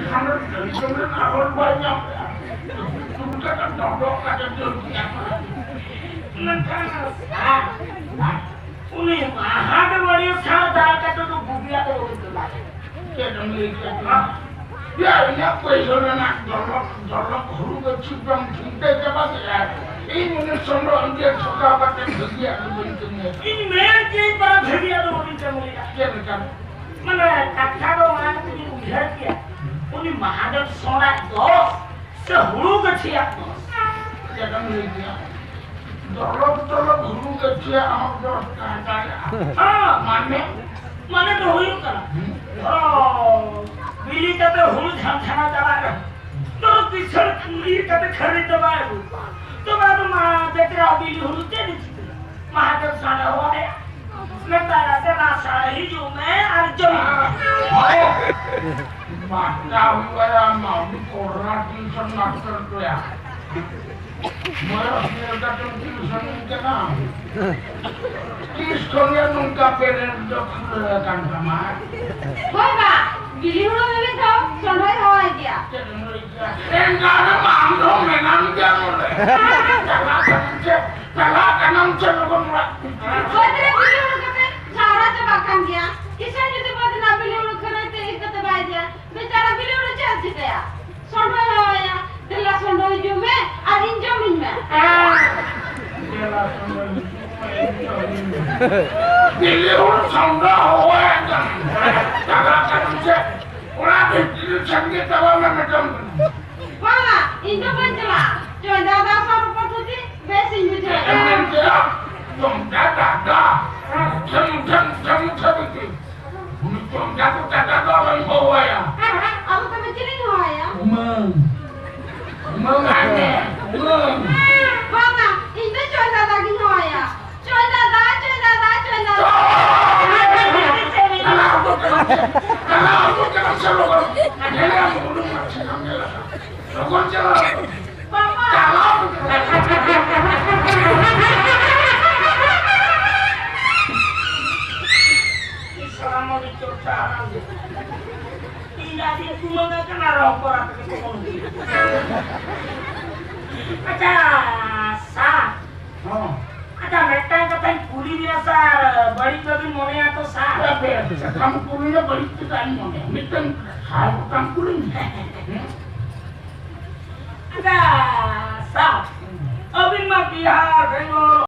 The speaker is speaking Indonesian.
Harus dari kemudian awal banyak. Sudah kan dodok ada dunia. Nengkas. Uni ada waris sahaja kata tu bukia tu itu lah. Dia demikian lah. Ya ini apa itu nak jorok huru kecibang cinta jabat ya. Ini ni semua dia suka pakai bagia tu bentuknya. Ini mereka para bagia tu bentuknya. Dia macam mana kata orang tu ujar dia. Uni mahadap solat dos sehuru keciak dos. Dia demikian. Dorong huru keciak amat dos kata. Mana tu huru kan? Oh, बिल्ली का तो हुल झमझमा चला रहा तो पिछड़ कुली का तो खरीद दबाए तो मैं तो माँ देख रहा बिल्ली हुल तेरी महादेव साला हुआ है मैं तारा से रास्ता ही जो मैं अर्जुन माता हुआ या माँ कोरा टीचर मास्टर तो या मैं अपने का तुम टीचर के नाम टीचर ने उनका पेरेंट जो kan sama Hoga, gili hulu bebe tau, sondoi hawa dia. Enggak ada mampu menang dia mulai. Jangan kanam celokon lah. Hoga gili hulu kete, cara coba kan dia. Kisah itu pada nabi hulu kena itu ikut bayi dia. Bicara gili hulu cakap kita ya. Sondoi hawa ya, dela sondoi jume, arin jumin me. Dela sondoi Gili hulu sondoi hawa ya. Jangan kanam cek. Orang itu canggih tahu macam. Hoga, Indo banjela. Coba dah saru patuti, besi Indo Emang dia, dong dah. Jam itu. Untuk jatuh orang bawa ya. Aku kami ciring hawa ya. Umang aneh. Hoga, Indo coba lagi hawa ya. Coba dah. Kalau aku kena celokon, ini aku belum macam mana. Celokon celok. Mama. Kalau Assalamualaikum cara. Tidak dia cuma nak kena rokok atau ketemu. Acha, sah. Oh. Acha mereka katakan kuli biasa, bari kali mana atau sah. Kamu kulinya bari kita ini mana? Mereka hal kamu kuli. Acha, sah. Abin mah biar,